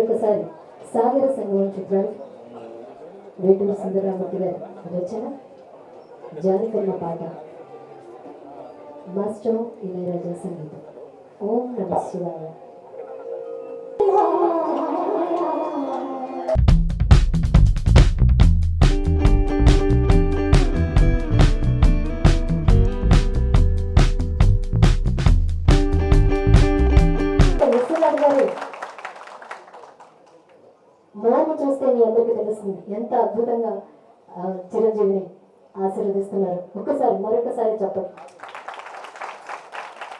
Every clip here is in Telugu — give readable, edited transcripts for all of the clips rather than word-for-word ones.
ఒకసారి సాగర సంగమం చిత్రాన్ని వేటూరి సుందరరామూర్తి గారి రచన జానకమ్మ పాట మాస్టర్ ఇళయరాజా సంగీతం. ఓం నమః శివాయ. మార్పు చూస్తే మీ అందరికీ తెలుస్తుంది ఎంత అద్భుతంగా చిరంజీవిని ఆశీర్వదిస్తున్నారు. మరొకసారి చెప్పండి.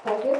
Thank you.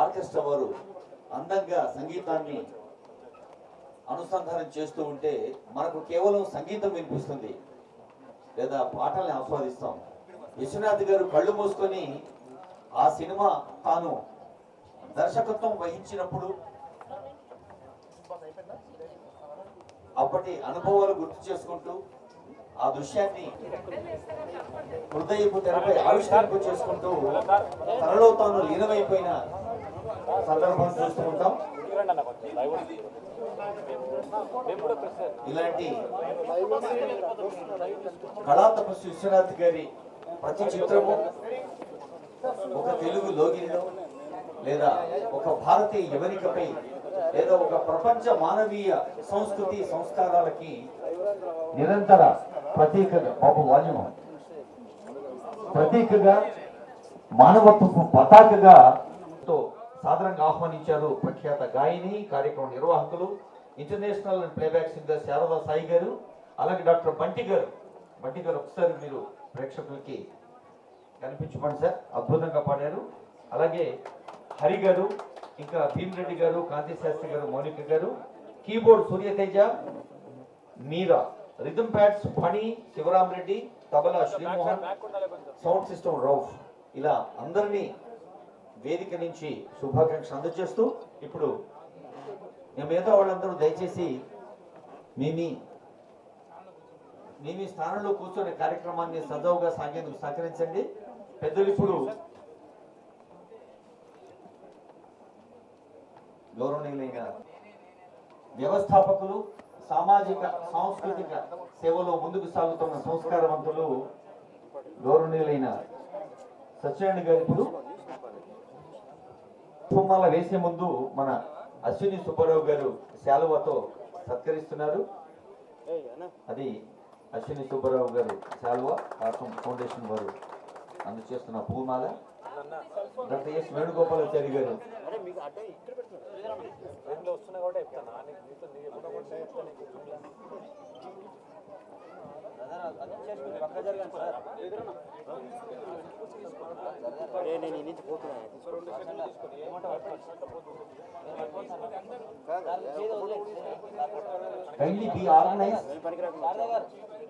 ఆర్కెస్ట్రా వారు అందంగా సంగీతాన్ని అనుసంధానం చేస్తూ ఉంటే మనకు కేవలం సంగీతం వినిపిస్తుంది లేదా పాటల్ని ఆస్వాదిస్తాం. విశ్వనాథ్ గారు కళ్ళు మూసుకొని ఆ సినిమా తాను దర్శకత్వం వహించినప్పుడు అప్పటి అనుభవాలు గుర్తు చేసుకుంటూ ఆ దృశ్యాన్ని హృదయపు తెరపై ఆవిష్కరింపు చేసుకుంటూ తనలో తాను లీనమైపోయిన సందర్భాన్ని చూస్తూ ఉంటాం. ఇలాంటి కళా తపస్సు విశ్వనాథ్ గారి ప్రతి చిత్రము ఒక తెలుగు లోగిలో లేదా ఒక భారతీయ యవనికపై లేదా ఒక ప్రపంచ మానవీయ సంస్కృతి సంస్కారాలకి నిరంతర ప్రతీకగా ప్రతీకగా మానవత్వపు పతాకగా సాధారణంగా ఆహ్వానించారు ప్రఖ్యాత గాయని, కార్యక్రమ నిర్వాహకులు, international playback singer Sharada Sai గారు, అలాగే డాక్టర్ బంటి గారు ఒకసారి మీరు ప్రేక్షకులకి కనిపించమని సార్. అద్భుతంగా పాడారు. అలాగే హరి గారు, ఇంకా భీమరెడ్డి గారు, కాంతి శాస్త్రి గారు, మౌనిక గారు, keyboard Suryateja, Meera, rhythm pads Phani, Sivaram Reddy, tabla Srimohan, sound system Rauf, ఇలా అందరినీ వేదిక నుంచి శుభాకాంక్షలు అందజేస్తూ ఇప్పుడు మిగతా వాళ్ళందరూ దయచేసి మీ స్థానంలో కూర్చొని కార్యక్రమాన్ని సజావుగా సాగేందుకు సహకరించండి. పెద్దలు ఇప్పుడు గౌరవనీయులైన వ్యవస్థాపకులు, సామాజిక సాంస్కృతిక సేవలో ముందుకు సాగుతున్న సంస్కారవంతులు గౌరవనీయులైన సత్యనారాయణ గారు ఇప్పుడు కుటుంబాల వేసే ముందు మన అశ్విని సుబ్బారావు గారు శాలువాతో సత్కరిస్తున్నారు. అది అశ్విని సుబ్బారావు గారు శాలువా ఆశ్రమ ఫౌండేషన్ వారు అందజేస్తున్న పూమాల. డాక్టర్ ఎస్ వేణుగోపాలాచారి గారు కైండ్లీ బి ఆర్గనైజ్.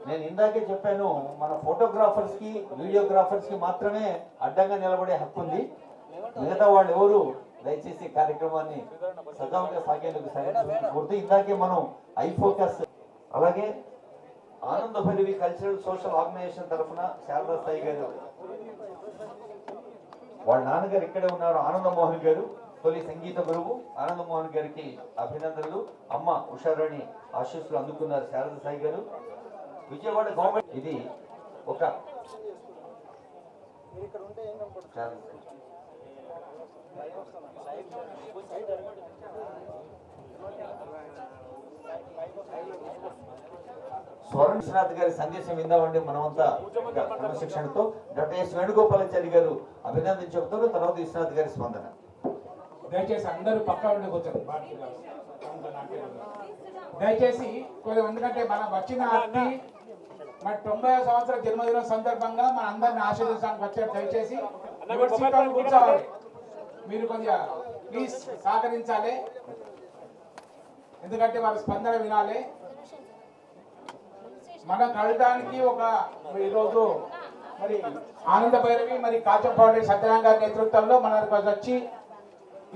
నేను ఇందాకే చెప్పాను, మన ఫోటోగ్రాఫర్స్ కి వీడియోగ్రాఫర్స్ కి మాత్రమే అడ్డంగా నిలబడే హక్కు ఉంది. మిగతా వాళ్ళు ఎవరు దయచేసి కార్యక్రమాన్ని సజావుగా సాగేందుకు సహాయపడుతూ ఇందాకే మనం ఐ ఫోకస్, అలాగే ఆనంద భైరవి కల్చరల్ సోషల్ ఆర్గనైజేషన్ తరఫున శారదా సాయి గారు, వాళ్ళ నాన్నగారు ఇక్కడే ఉన్నారు, ఆనందమోహన్ గారు, తొలి సంగీత గురువు ఆనందమోహన్ గారికి అభినందనలు. అమ్మ ఉషారాణి ఆశీస్సులు అందుకున్నారు శారదా సాయి గారు. విజయవాడ గవర్నమెంట్ ఇది ఒక స్వరం విశ్వనాథ్ గారి సందేశం విందామండి మనమంతా క్రమశిక్షణతో. డాక్టర్ ఎస్ వేణుగోపాలాచారి గారు అభినందన చెబుతారు, తర్వాత విశ్వనాథ్ గారి స్పందన. దయచేసి అందరూ పక్కా ఉండి కూర్చోండి. దయచేసి కొంచెం, ఎందుకంటే మనం వచ్చిన అతి మరి 90వ సంవత్సర జన్మదినం సందర్భంగా మన అందరిని ఆశీర్వదించడానికి వచ్చారు. దయచేసి కూర్చోవాలి. మీరు కొంచెం ప్లీజ్ సహకరించాలి, ఎందుకంటే వాళ్ళ స్పందన వినాలి. మనం కలవడానికి ఒక ఈరోజు మరి ఆనంద భైరవి మరి కాచం ఫౌండేషన్ సత్యనారాయణ గారి నేతృత్వంలో మనకు వచ్చి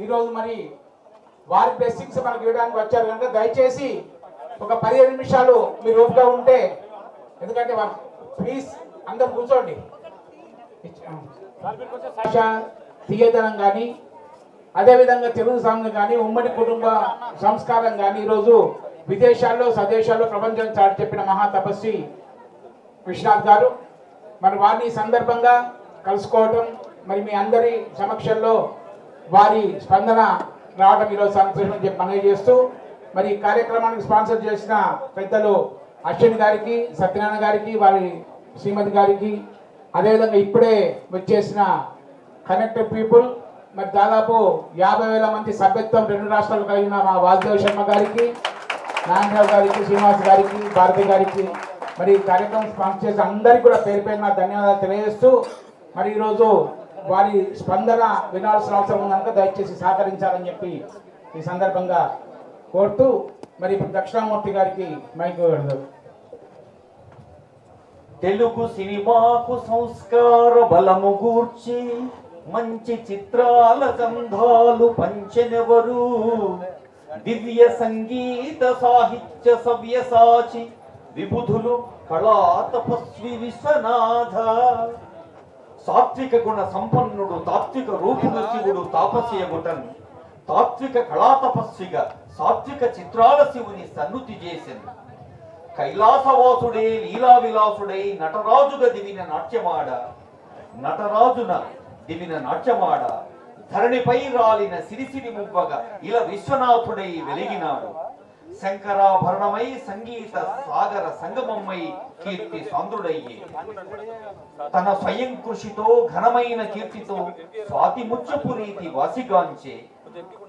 ఈరోజు మరి వారి బ్లెస్సింగ్స్ మనకు ఇవ్వడానికి వచ్చారు కనుక దయచేసి ఒక 15 నిమిషాలు మీరు ఓపిక ఉంటే, ఎందుకంటే ప్లీజ్ అందరు కూర్చోండి. తీయదనం కానీ అదేవిధంగా తెలుగు సాంగ్ కానీ ఉమ్మడి కుటుంబ సంస్కారం కానీ ఈరోజు విదేశాల్లో స్వదేశాల్లో ప్రపంచం చాటి చెప్పిన మహా తపస్వి విశ్వనాథ్ గారు. మరి వారిని సందర్భంగా కలుసుకోవటం, మరి మీ అందరి సమక్షంలో వారి స్పందన రావడం ఈరోజు సంతోషం చెప్పి మనవి చేస్తూ, మరి ఈ కార్యక్రమానికి స్పాన్సర్ చేసిన పెద్దలు అశ్విన్ గారికి, సత్యనారాయణ గారికి, వారి శ్రీమతి గారికి, అదేవిధంగా ఇప్పుడే వచ్చేసిన కనెక్టెడ్ పీపుల్ మరి దాదాపు 50,000 మంది సభ్యత్వం 2 రాష్ట్రాలు కలిగిన మా వాసుదేవ్ శర్మ గారికి, నారాయణరావు గారికి, శ్రీనివాస్ గారికి, భారతి గారికి, మరి కార్యక్రమం స్పాన్సర్ చేసి అందరికీ కూడా పేరు పేరున ధన్యవాదాలు తెలియజేస్తూ, మరి ఈరోజు వారి స్పందన వినాల్సిన అవసరం ఉంది కనుక దయచేసి సహకరించాలని చెప్పి ఈ సందర్భంగా కోరుతూ, మరి ఇప్పుడు దక్షిణామూర్తి గారికి మైక్ పెడదాం. తెలుగు సినిమాకు సంస్కార బలము గూర్చి మంచి చిత్రాల గంధాలు పంచెనెవరు, దివ్య సంగీత సాహిత్య సవ్యసాచి విబుధులు కళా తపస్వి విశ్వనాథ. సాత్విక గుణ సంపన్నుడు తాత్విక రూపుడు శివుడు తాపసీయగుటన్, తాత్విక కళా తపస్విగా సాత్విక చిత్రాల శివుని సన్నుతి చేసింది. కైలాసవాసుడే లీలా విలాసుడై నటరాజుగా దివిన నాట్యమాడ, నటరాజున దివిన నాట్యమాడ, ధరణిపై రాలిన సిరిసిరి మువ్వగా ఇలా విశ్వనాథుడై వెలిగినాడు. శంకరాభరణమై సంగీత సాగర సంగమమ్మై కీర్తి సాంద్రుడయ్యే, తన స్వయం కృషితో ఘనమైన కీర్తితో స్వాతి ముచ్చపు రీతి వాసిగాంచే,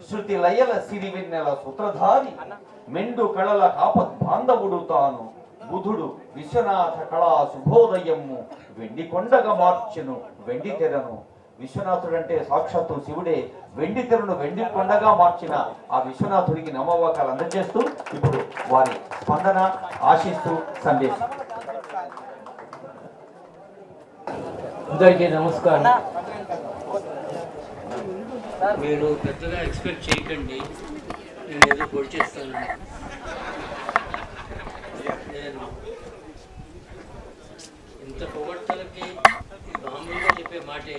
శృతి లయల సిరివెన్నెల సూత్రధారి మెండు కళల కాపత్ బాంధవుడు తాను బుధుడు విశ్వనాథ కళా శుభోదయము వెండి కొండగా మార్చెను వెండి తెరను. విశ్వనాథుడు అంటే సాక్షాత్తు శివుడే. వెండి తెరను వెండి కొండగా మార్చిన ఆ విశ్వనాథుడికి నమోవాకాలు అందజేస్తూ ఇప్పుడు వారి స్పందన ఆశిస్తూ సందేశం. అందరికీ నమస్కారం. మీరు పెద్దగా ఎక్స్పెక్ట్ చేయకండి, నేను ఏదో పొడి చేస్తాను. నేను ఇంత పొగడ్తలకి మామూలుగా చెప్పే మాటే,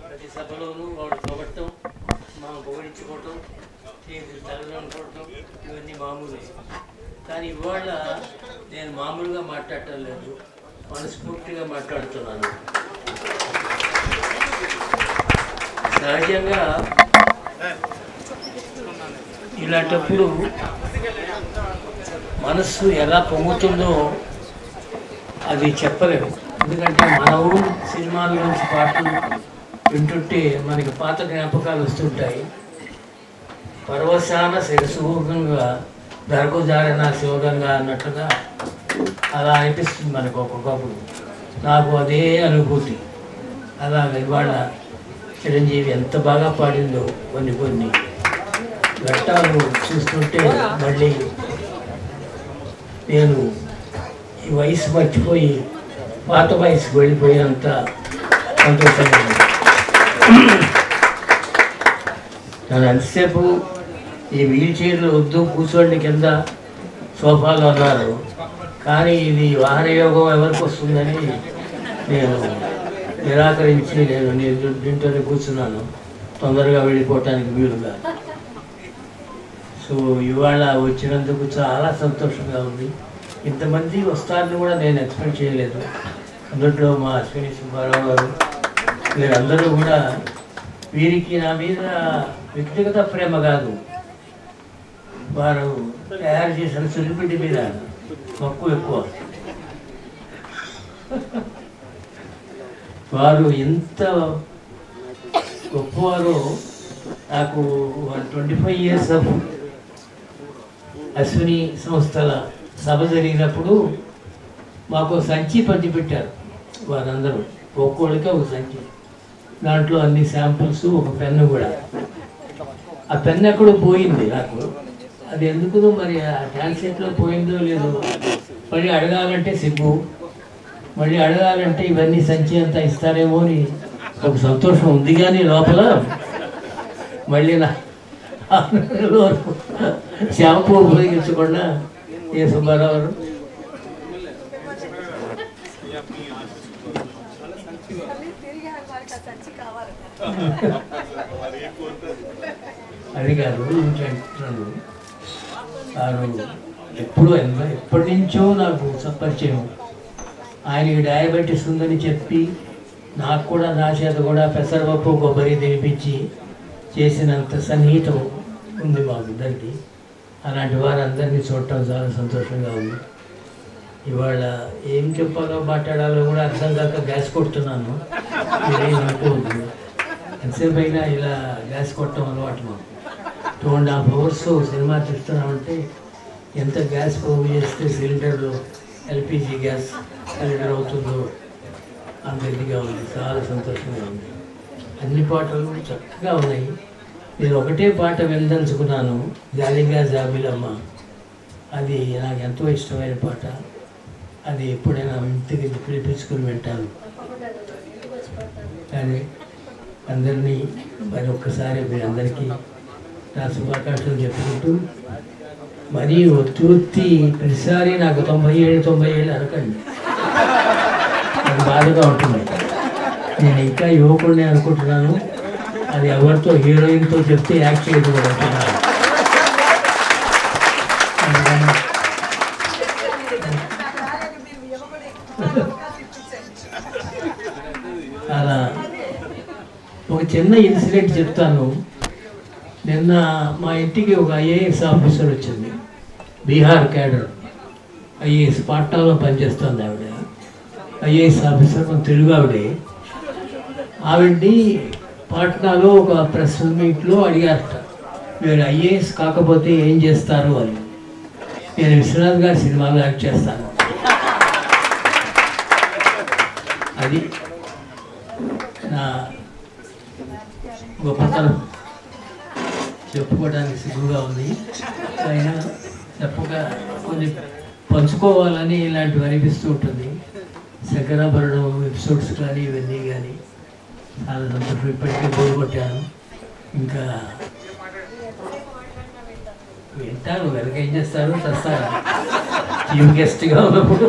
ప్రతి సభలోనూ వాడు పొగట్టం, మనం పొగడించుకోవటం, తలనుకోవటం, ఇవన్నీ మామూలే. కానీ ఇవాళ నేను మామూలుగా మాట్లాడటం లేదు, మనస్ఫూర్తిగా మాట్లాడుతున్నాను. సహజంగా ఇలాంటప్పుడు మనస్సు ఎలా పొంగుతుందో అది చెప్పలేము. ఎందుకంటే మన ఊరు సినిమాల నుంచి పాటలు వింటుంటే మనకి పాత జ్ఞాపకాలు వస్తుంటాయి. పరవశాన శిరసుభంగా దర్గజారణ శివగంగా అన్నట్లుగా అలా అనిపిస్తుంది మనకు ఒక్కొక్కప్పుడు. నాకు అదే అనుభూతి. అలాగ ఇవాళ చిరంజీవి ఎంత బాగా పాడిందో కొన్ని కొన్ని ఘట్టాలు చూస్తుంటే మళ్ళీ నేను ఈ వయసు మర్చిపోయి పాత వయసుకు వెళ్ళిపోయినంత సంతోషంగా ఉంది. నన్ను ఎంతసేపు ఈ వీల్ చైర్లు వద్దు, కూర్చోండి కింద సోఫాలో అన్నారు. కానీ ఇది వాహన యోగం ఎవరికి వస్తుందని నేను నిరాకరించి నేను దీంట్లోనే కూర్చున్నాను, తొందరగా వెళ్ళిపోవటానికి వీలుగా. సో ఇవాళ వచ్చినందుకు చాలా సంతోషంగా ఉంది. ఇంతమంది వస్తారని కూడా నేను ఎక్స్పెక్ట్ చేయలేదు. అందులో మా అశ్విని సుబ్బారావు గారు వీరందరూ కూడా, వీరికి నా మీద వ్యక్తిగత ప్రేమ కాదు, వారు తయారు చేసిన సులిపిడి మీద మక్కువ ఎక్కువ. వారు ఎంత గొప్పవారో నాకు 25 years ఆఫ్ అశ్విని సంస్థల సభ జరిగినప్పుడు మాకు సంచి పంచిపెట్టారు వారందరూ, ఒక్కోళ్ళకి ఒక సంచి, దాంట్లో అన్ని శాంపుల్స్, ఒక పెన్ను కూడా. ఆ పెన్ను ఎక్కడో పోయింది నాకు, అది ఎందుకు మరి ఆ ట్రాన్స్లేట్లో పోయిందో లేదో మళ్ళీ అడగాలంటే సిగ్గు, మళ్ళీ అడగాలంటే ఇవన్నీ సంచి అంతా ఇస్తారేమో అని ఒక సంతోషం ఉంది. కానీ లోపల మళ్ళీ నా షాంపూ ఉపయోగించకుండా ఏ సుబ్బారావు అది కాదు అంటున్నాను. వారు ఎప్పటి నుంచో నాకు పరిచయం. ఆయనకి డయాబెటీస్ ఉందని చెప్పి నాకు కూడా నా చేత కూడా పెసరపప్పు కొబ్బరి తినిపించి చేసినంత సన్నిహితం ఉంది మాకు ఇద్దరికి. అలాంటి వారందరినీ చూడటం చాలా సంతోషంగా ఉంది. ఇవాళ ఏం చెప్పాలో మాట్లాడాలో కూడా అర్థం కాక గ్యాస్ కొడుతున్నాను. ఇదేం అనుకోవద్దు, ఎంతసేపు అయినా ఇలా గ్యాస్ కొట్టడం అలవాటు మాకు. 2.5 hours సినిమా చూస్తున్నామంటే ఎంత గ్యాస్ పోగు చేస్తే సిలిండర్లో ఎల్పిజి గ్యాస్ సిలిండర్ అవుతుందో అంత ఇదిగా ఉంది. చాలా సంతోషంగా ఉంది. అన్ని పాటలు చక్కగా ఉన్నాయి. నేను ఒకటే పాట వినదలుచుకున్నాను, జాలిగా జాబిలమ్మ. అది నాకు ఎంతో ఇష్టమైన పాట. అది ఎప్పుడైనా ఇంటికి పిలిపించుకుని వింటాను. కానీ అందరినీ మరి ఒక్కసారి మీ అందరికీ నా శుభాకాంక్షలు చెప్పుకుంటూ, మరీ ఒత్తి ప్రతిసారి నాకు 90 ఏళ్ళు అనకండి, అది బాధగా ఉంటుంది. నేను ఇంకా యువకుడిని అనుకుంటున్నాను. అది ఎవరితో హీరోయిన్తో చెప్తే యాక్ట్ చేయడం అనుకుంటున్నాను. అలా ఒక చిన్న ఇన్సిడెంట్ చెప్తాను. నిన్న మా ఇంటికి ఒక ఐఏఎస్ ఆఫీసర్ వచ్చింది, బీహార్ క్యాడర్, ఐఏఎస్ పాట్నాలో పనిచేస్తుంది ఆవిడ. ఐఏఎస్ ఆఫీసర్, మన తెలుగు ఆవిడే. ఆవిడ్ని పాట్నాలో ఒక ప్రెస్ మీట్లో అడిగారట, మీరు ఐఏఎస్ కాకపోతే ఏం చేస్తారు అని. నేను విశ్వనాథ్ గారి సినిమాలో యాక్ట్ చేస్తాను. అది నా గొప్పతనం. చెప్పుకోవడానికి సిగ్గుగా ఉంది, అయినా చెప్పక కొన్ని పంచుకోవాలని ఇలాంటివి అనిపిస్తూ ఉంటుంది. శంకరాభరణం ఎపిసోడ్స్ కానీ ఇవన్నీ కానీ చాలా సంతోషం. ఇప్పటికే బోర్ కొట్టాను, ఇంకా వింటాను. వెనక ఏం చేస్తారు, చేస్తారు. చీఫ్ గెస్ట్గా ఉన్నప్పుడు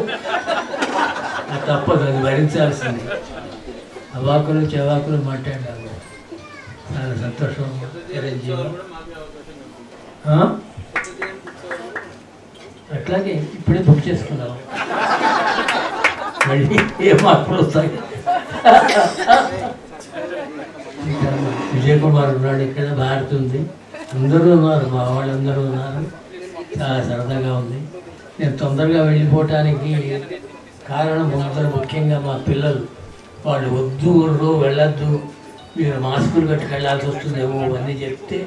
అది తప్పదు, అది భరించాల్సింది. అవాకులు చెవాకులు మాట్లాడాను. చాలా సంతోషం. అట్లాగే ఇప్పుడే బుక్ చేసుకున్నాం, మళ్ళీ ఏ మార్పులు వస్తాయి. విజయ్ కుమార్ ఉన్నాడు ఇక్కడ, భారతి ఉంది, అందరూ ఉన్నారు, మా వాళ్ళందరూ ఉన్నారు. చాలా సరదాగా ఉంది. నేను తొందరగా వెళ్ళిపోవటానికి కారణం ముఖ్యంగా మా పిల్లలు. వాళ్ళు వద్దు ఊర్రు వెళ్ళొద్దు, మీరు మాస్కులు కట్టుకెళ్ళాల్సి వస్తుందేమో అవన్నీ చెప్తే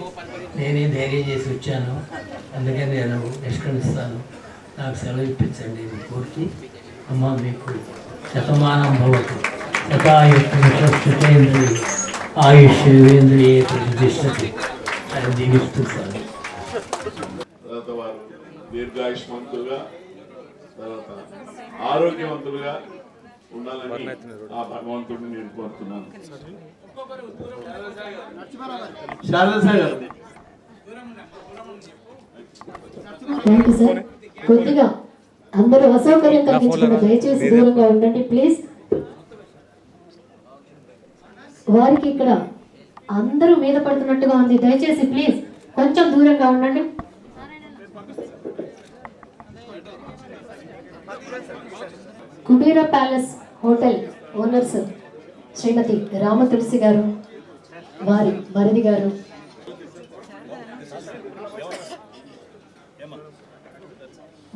నేనే ధైర్యం చేసి వచ్చాను. అందుకని నేను నిష్క్రమిస్తాను. నాకు సెలవు ఇప్పించండి కోరిక. అమ్మ మీకు శతమానం భవతు, శతాయుషేంద్రియ ఆయుష్ వేంద్రియ ప్రతిష్టతి అని దీవిస్తున్నాను. తర్వాత వారు దీర్ఘాయుష్మంతులుగా, తర్వాత ఆరోగ్యవంతులుగా ఉండాలని ఆ భగవంతుడిని నేను కోరుతున్నాను. Thank you sir. కొద్దిగా అందరూ అసౌకర్యం కలిగించకుండా దయచేసి దూరంగా ఉండండి ప్లీజ్. వారికి ఇక్కడ అందరూ మీద పడుతున్నట్టుగా ఉంది, దయచేసి ప్లీజ్ కొంచెం దూరంగా ఉండండి. కుబేరా ప్యాలెస్ హోటల్ ఓనర్స్ శ్రీమతి రామ తులసి గారు, వారి మరిది గారు,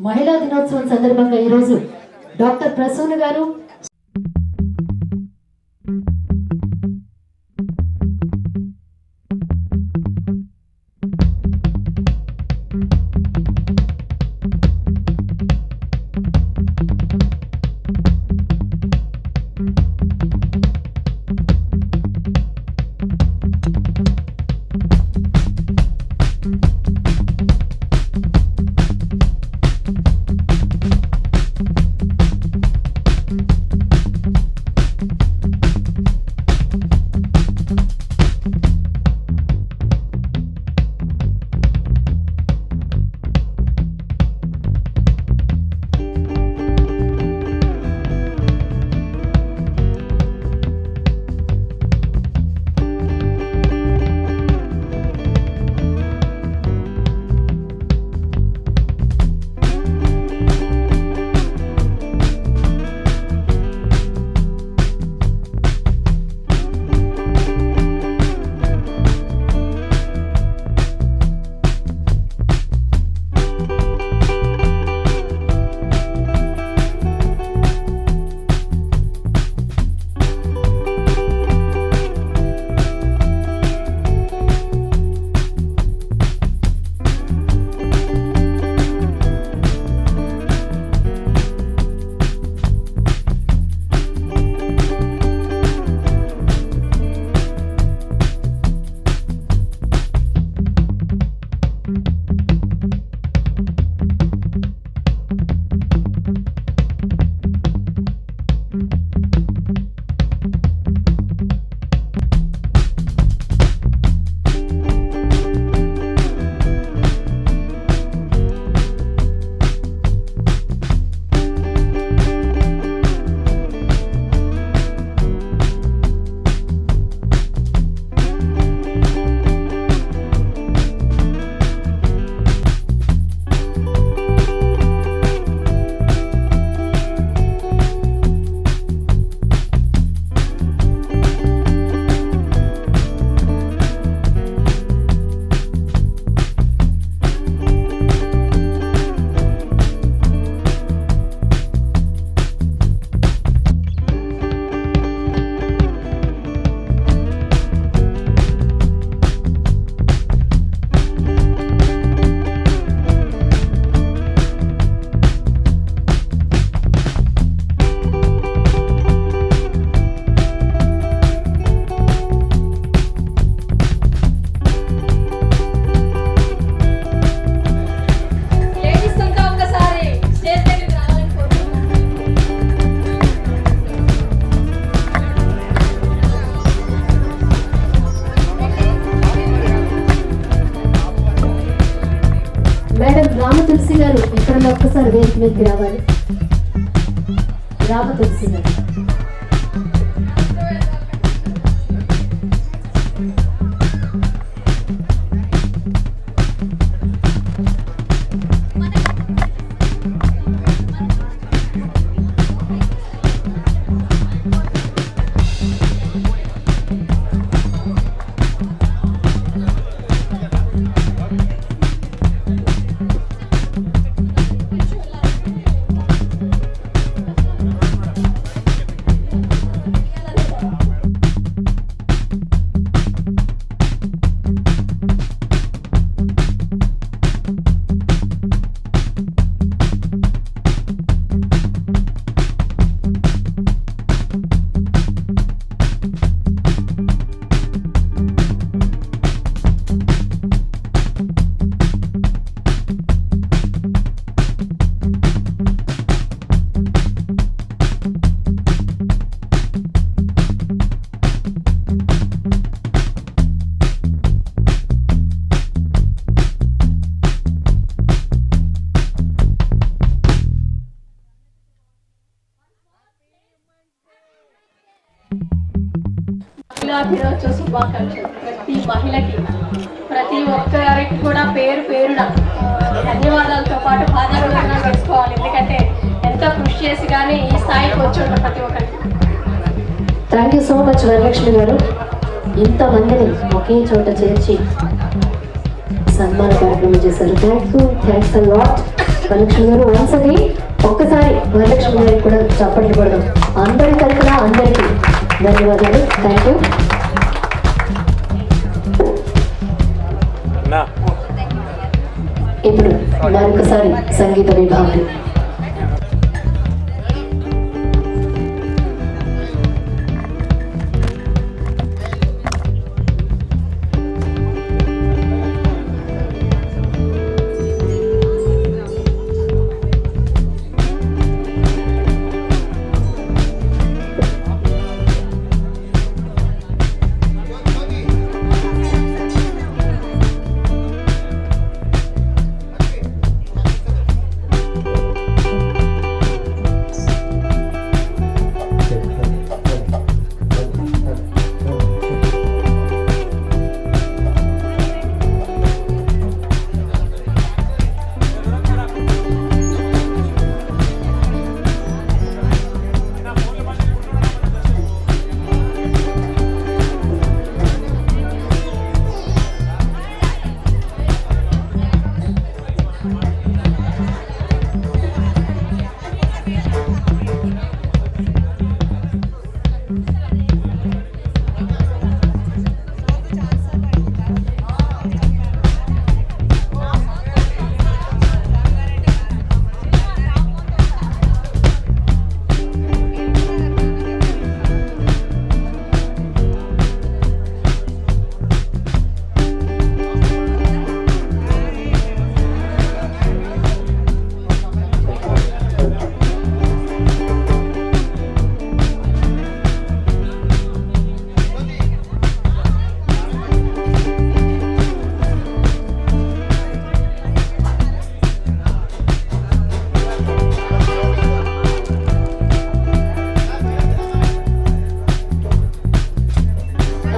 మహిళా దినోత్సవం సందర్భంగా ఈరోజు డాక్టర్ ప్రసూన గారు రామ తులసి గారు ఇక్కడ ఒక్కసారి వేదిక మీదకి రావాలి. రామ తులసి గారు దినోత్సవ శుభాకాంక్షలు ప్రతి మహిళకి, ప్రతి ఒక్కరికి కూడా పేరు పేరున ధన్యవాదాలతో పాటు బాధ్యతలు తెలుసుకోవాలి. ఎందుకంటే ఎంతో కృషి చేసి కానీ ఈ స్థాయికి వచ్చి ఉంటారు ప్రతి ఒక్కరికి. Thank you so much Varalakshmi గారు, ఇంతమందిని ఒకే చోట చేర్చి సన్మాన కార్యక్రమం చేశారు. Thanks a lot. వరలక్ష్మి గారు ఒకసారి వరలక్ష్మి గారికి కూడా చప్పట్లు కొడదాం. అందరి తరఫున అందరికీ ధన్యవాదాలు. Thank you. ఇప్పుడు మరొకసారి సంగీత విభాగం.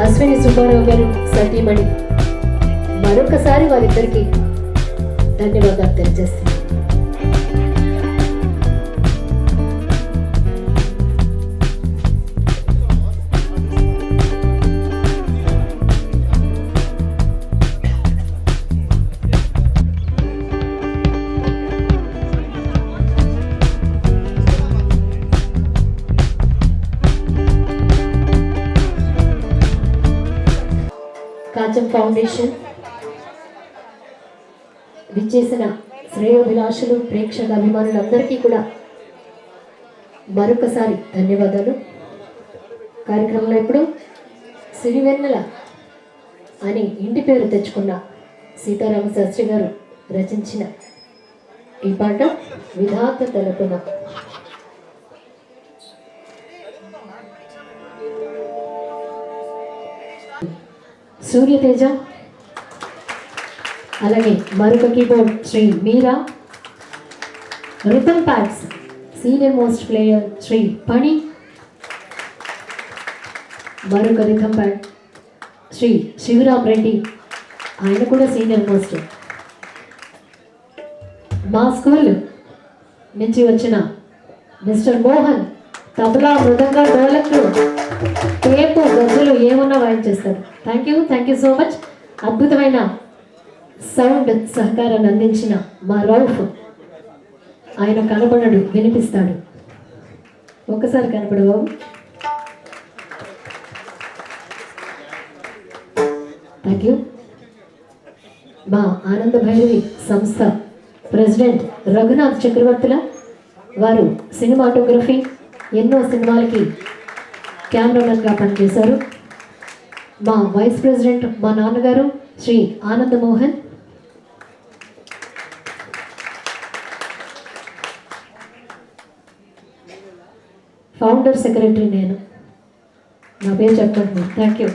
అశ్విని సుబ్బారావు గారు సతీమణి మరొకసారి వారిద్దరికి ధన్యవాదాలు తెలియజేస్తున్నారు. కాచం ఫౌండేషన్ విచ్చేసిన శ్రేయోభిలాషులు ప్రేక్షక అభిమానులందరికీ కూడా మరొకసారి ధన్యవాదాలు. కార్యక్రమంలో ఇప్పుడు సిరివెన్నెల అని ఇంటి పేరు తెచ్చుకున్న సీతారామ శాస్త్రి గారు రచించిన ఈ పాట విధాత తలపున. సూర్యతేజ, అలాగే మరొక keyboard Sri Meera, rhythm pads senior most player Sri Phani, మరొక రిథమ్ ప్యాడ్ శ్రీ శివరామ్ రెడ్డి, ఆయన కూడా సీనియర్ మోస్ట్. మా స్కూల్ నుంచి వచ్చిన మిస్టర్ మోహన్ తబలా, మృదంగా, డోలక్లు, టేపు, గజ్జలు ఏమన్నా వాయించేస్తారు. Thank you so much. అద్భుతమైన సౌండ్ సహకారాన్ని అందించిన మా రౌఫ్, ఆయన కనబడడు వినిపిస్తాడు. ఒక్కసారి కనపడు బాబు. Thank you. మా ఆనంద భైరవి సంస్థ ప్రెసిడెంట్ రఘునాథ్ చక్రవర్తుల వారు సినిమాటోగ్రఫీ, ఎన్నో సినిమాలకి కెమెరామెన్గా పనిచేశారు. మా వైస్ ప్రెసిడెంట్ మా నాన్నగారు శ్రీ ఆనంద మోహన్, ఫౌండర్ సెక్రటరీ నేను, నా పేరు చెప్పండి. Thank you.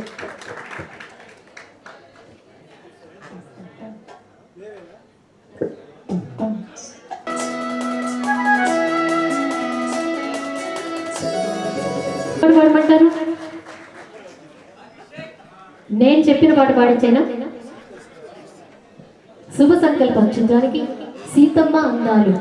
పాడమంటారు? నేను చెప్పిన పాట పాడించేనా? శుభ సంకల్పం చిత్రానికి సీతమ్మ అందాలు.